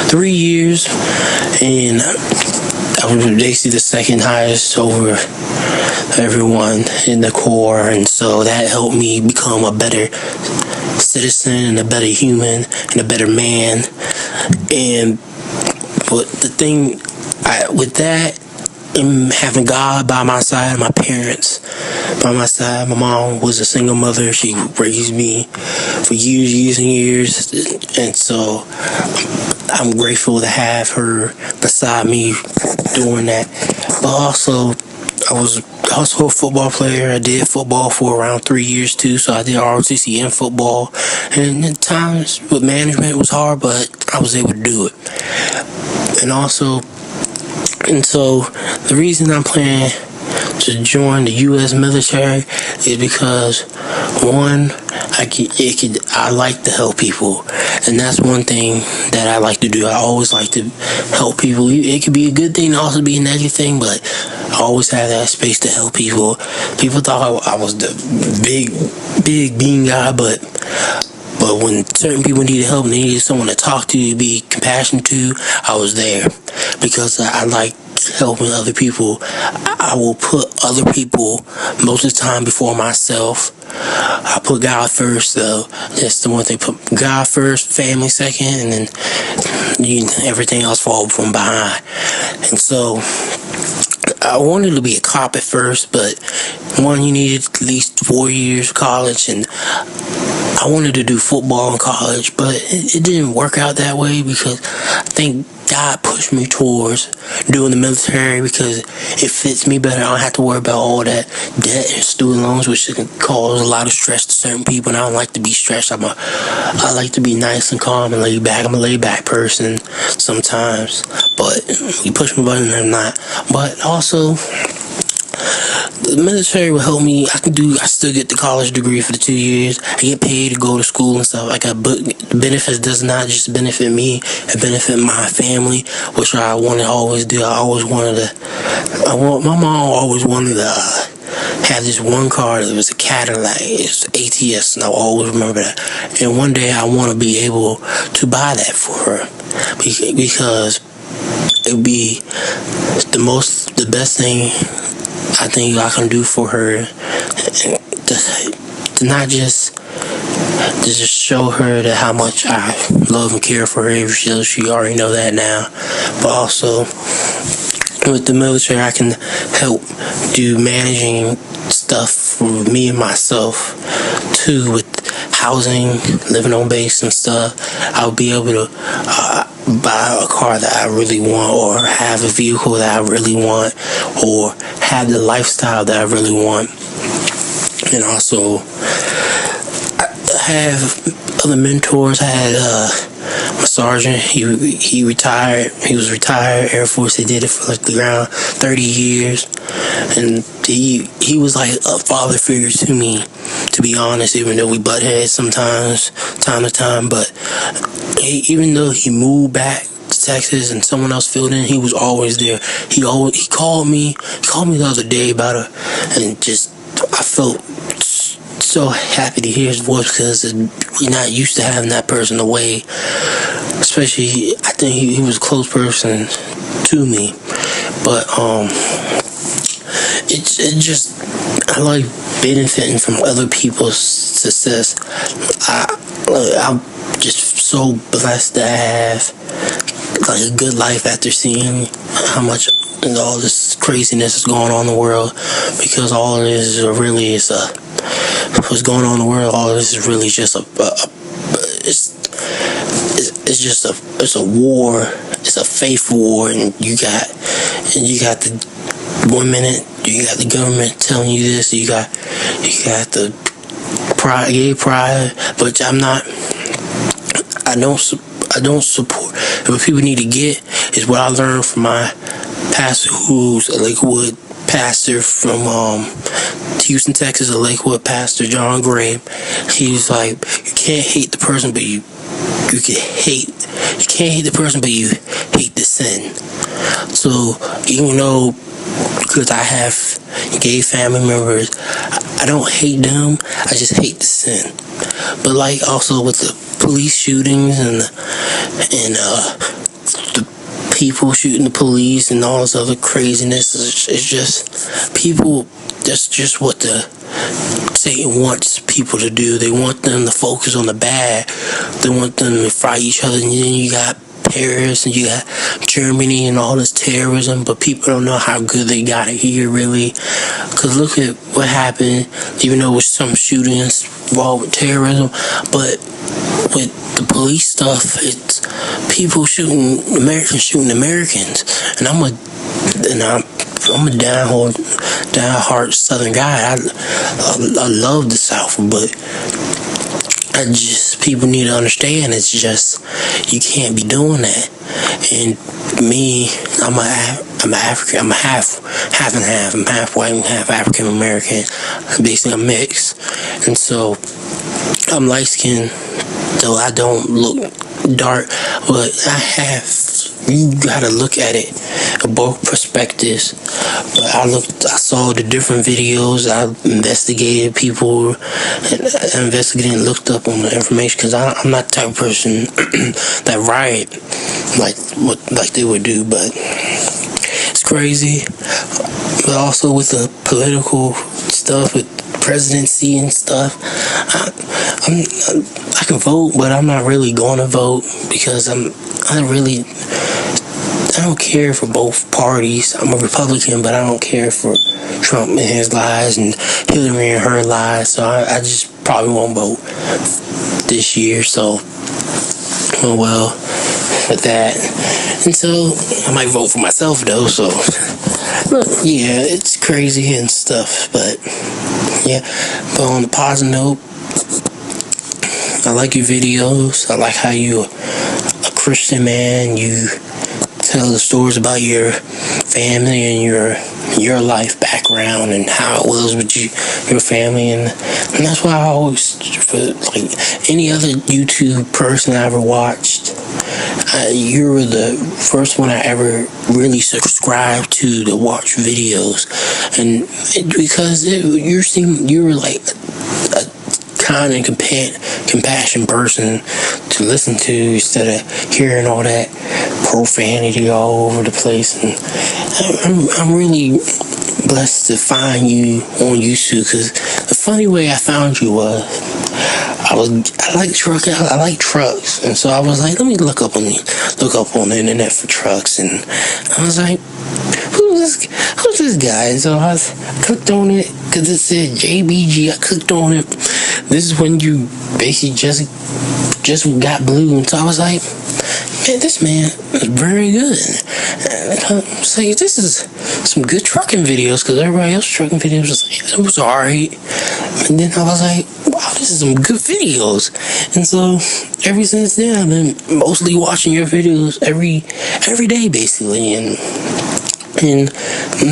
3 years, and I was basically the second highest over everyone in the Corps, and so that helped me become a better citizen and a better human and a better man. And but the thing with that, and having God by my side, my parents by my side. My mom was a single mother. She raised me for years and years, and so I'm grateful to have her beside me doing that. But also, I was also a football player. I did football for around 3 years too, so I did ROTC in football. And at times with management it was hard, but I was able to do it. And so the reason I'm planning to join the U.S. military is because, one, I like to help people, and that's one thing that I like to do. I always like to help people. It could be a good thing, also be a negative thing, but I always have that space to help people. People thought I was the big bean guy, but when certain people needed help and they needed someone to talk to, be compassionate to, I was there, because I like helping other people. I will put other people most of the time before myself. I put God first, though. That's the one thing. Put God first, family second, and then everything else falls from behind. And so I wanted to be a cop at first, but one, you needed at least 4 years of college, and I wanted to do football in college, but it didn't work out that way, because I think God pushed me towards doing the military because it fits me better. I don't have to worry about all that debt and student loans, which can cause a lot of stress to certain people, and I don't like to be stressed. I like to be nice and calm and laid back. I'm a laid back person sometimes, but you push my button and I'm not. But also, the military will help me. I still get the college degree for the 2 years. I get paid to go to school and stuff. The benefits does not just benefit me, it benefit my family, which I want to always do. My mom always wanted to have this one car that was a Cadillac. It's ATS, and I'll always remember that. And one day I want to be able to buy that for her, because it would be the best thing I think I can do for her, to not just show her that how much I love and care for her. She already know that now, but also with the military I can help do managing stuff for me and myself too, with housing, living on base and stuff. I'll be able to buy a car that I really want, or have a vehicle that I really want, or have the lifestyle that I really want. And also, I have other mentors. I had my sergeant. He retired. He was retired Air Force. He did it for around 30 years, and he was like a father figure to me, to be honest. Even though we butt heads sometimes, time to time, but even though he moved back to Texas and someone else filled in, he was always there. He called me the other day about her, and I felt so happy to hear his voice, because we're not used to having that person away. Especially, I think he was a close person to me. But I like benefiting from other people's success. I'm just so blessed to have a good life after seeing how much all this craziness is going on in the world, because all of this really is what's going on in the world. All of this is really just it's a war. It's a faith war, and you got the 1 minute you got the government telling you this, you got the pride, but I don't support. What people need to get is what I learned from my pastor, who's a Lakewood pastor from Houston, Texas, a Lakewood pastor, John Gray. He's like, you can't hate the person, but you can't hate the person, but you hate the sin. So even though, because I have gay family members. I don't hate them. I just hate the sin. But like also with the police shootings and the people shooting the police and all this other craziness, it's just people. That's just what the Satan wants people to do. They want them to focus on the bad. They want them to fight each other. And then you got Paris and you got Germany and all this terrorism, but people don't know how good they got it here, really. Because look at what happened, even though with some shootings involved with terrorism, but with the police stuff, it's people shooting Americans. And I'm a down-heart Southern guy. I love the South, but people need to understand, it's just, you can't be doing that. And me, I'm African, I'm half and half. I'm half white and half African American. Basically, I'm mixed. And so, I'm light skinned, though I don't look dark, but you gotta look at it from both perspectives. But I saw the different videos, I investigated people, and looked up on the information, because I'm not the type of person that riot like they would do, but it's crazy. But also with the political stuff, with presidency and stuff, I can vote, but I'm not really going to vote, because I don't care for both parties. I'm a Republican, but I don't care for Trump and his lies and Hillary and her lies. So I just probably won't vote this year. So, oh well, with that. And so I might vote for myself though. So, look, yeah, it's crazy and stuff. But yeah, but on the positive note, I like your videos. I like how you're a Christian man. You tell the stories about your family and your life background and how it was with your family, and that's why I always, for like any other YouTube person I ever watched, you were the first one I ever really subscribed to watch videos, and because you were like a kind and compassion person to listen to, instead of hearing all that profanity all over the place. And I'm really blessed to find you on YouTube, because the funny way I found you was I like trucks, and so I was like, let me look up on the internet for trucks, and I was like, who's this guy? And so I clicked on it because it said JBG. I clicked on it. This is when you basically just got blue, and so I was like, man, this man is very good. And I was like, this is some good trucking videos, because everybody else's trucking videos was alright. And then I was like, wow, this is some good videos. And so ever since then, I've been mostly watching your videos every day, basically. And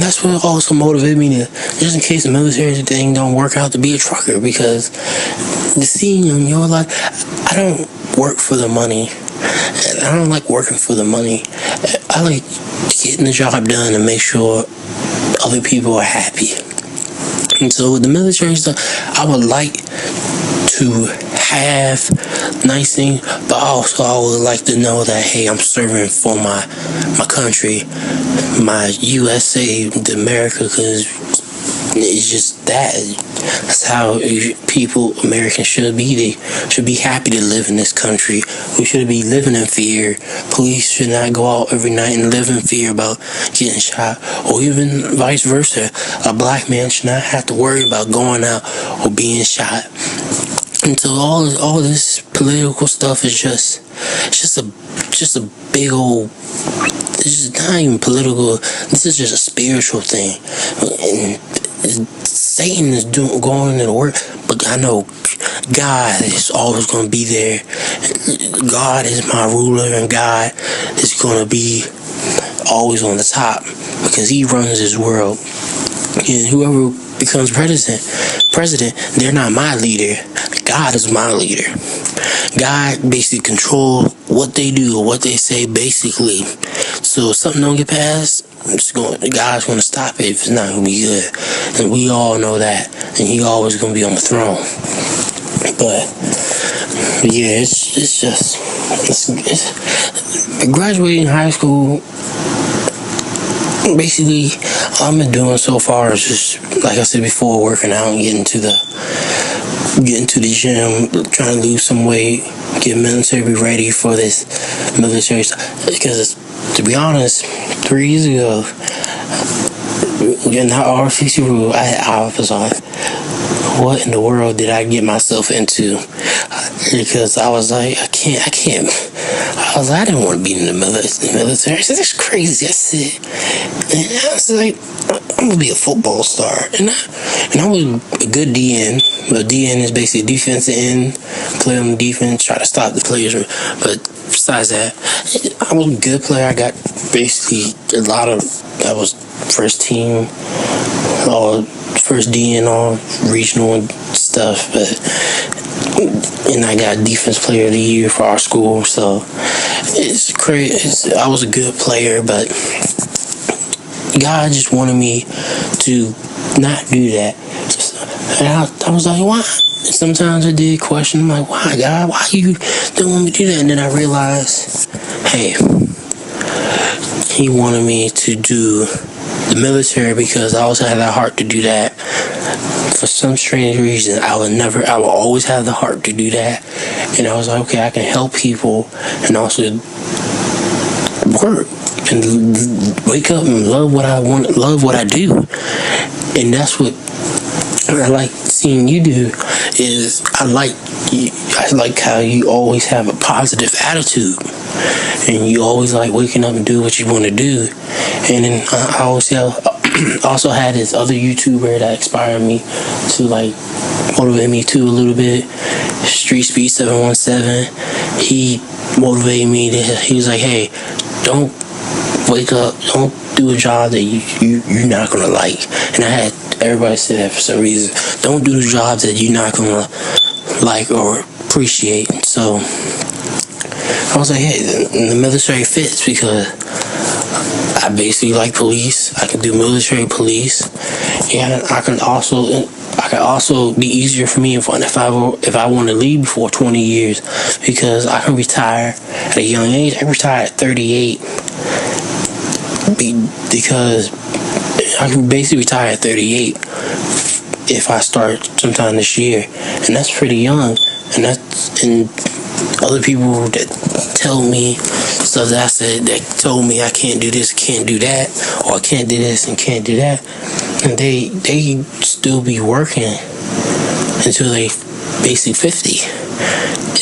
that's what also motivated me to, just in case the military thing don't work out, to be a trucker, because the seeing in your life, I don't work for the money. I don't like working for the money. I like getting the job done and make sure other people are happy. And so with the military stuff, I would like to have nice things, but also I would like to know that, hey, I'm serving for my country, my USA, America, because it's just that's how Americans should be. They should be happy to live in this country. We should be living in fear. Police should not go out every night and live in fear about getting shot, or even vice versa. A black man should not have to worry about going out or being shot. And so all this political stuff is just a big old. This is not even political. This is just a spiritual thing. And Satan is going to work, but I know God is always going to be there. God is my ruler, and God is going to be always on the top, because He runs this world. And whoever becomes president, they're not my leader. God is my leader. God basically controls what they do or what they say, basically. So if something don't get passed, God's gonna stop it if it's not gonna be good. And we all know that. And he always gonna be on the throne. But yeah, it's graduating high school. Basically, all I've been doing so far is just, like I said before, working out and getting to the gym, trying to lose some weight, get military ready for this military stuff. Because to be honest, 3 years ago, getting that RCC rule, I was like, what in the world did I get myself into? Because I was like, I can't. I was like, I didn't want to be in the military. I said, that's crazy. I said, and I was like, I'm going to be a football star. And I was a good DN. But DN is basically defensive end, play on the defense, try to stop the players. But besides that, I was a good player. I got basically that was first team, all first DN, all regional and stuff. And I got defense player of the year for our school. So it's crazy. I was a good player, but God just wanted me to not do that. And I was like, why? And sometimes I did question, I'm like, why, God? Why you don't want me to do that? And then I realized, hey, he wanted me to do the military because I also had that heart to do that. For some strange reason, I will always have the heart to do that. And I was like, okay, I can help people and also work and wake up and love what I want, love what I do. And that's what I like seeing you do. Is I like how you always have a positive attitude, and you always like waking up and do what you want to do. And then I also had this other YouTuber that inspired me to like motivate me too a little bit. Street Speed 717. He motivated me. He was like, hey, don't wake up, don't do a job that you're not gonna like. And I had everybody say that for some reason. Don't do the jobs that you're not gonna like or appreciate. So I was like, hey, the military fits because I basically like police. I can do military police, and I can also be easier for me if I want to leave before 20 years because I can retire at a young age. I retired at 38 because I can basically retire at 38 if I start sometime this year, and that's pretty young. And other people that tell me stuff that I said that told me I can't do this, can't do that, or I can't do this and can't do that, and they still be working until they basically 50.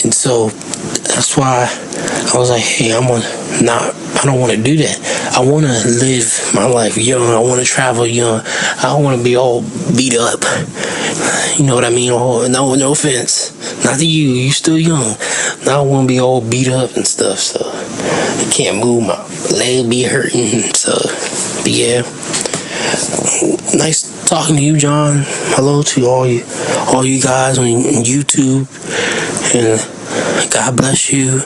And so that's why I was like, hey, I don't want to do that. I want to live my life young. I want to travel young. I don't want to be all beat up. You know what I mean? No offense. Not to you. You still young. I don't want to be all beat up and stuff. So I can't move. My leg be hurting. So, but yeah. Nice talking to you, John. Hello to all you guys on YouTube. And God bless you.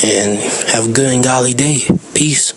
And have a good and godly day. Peace.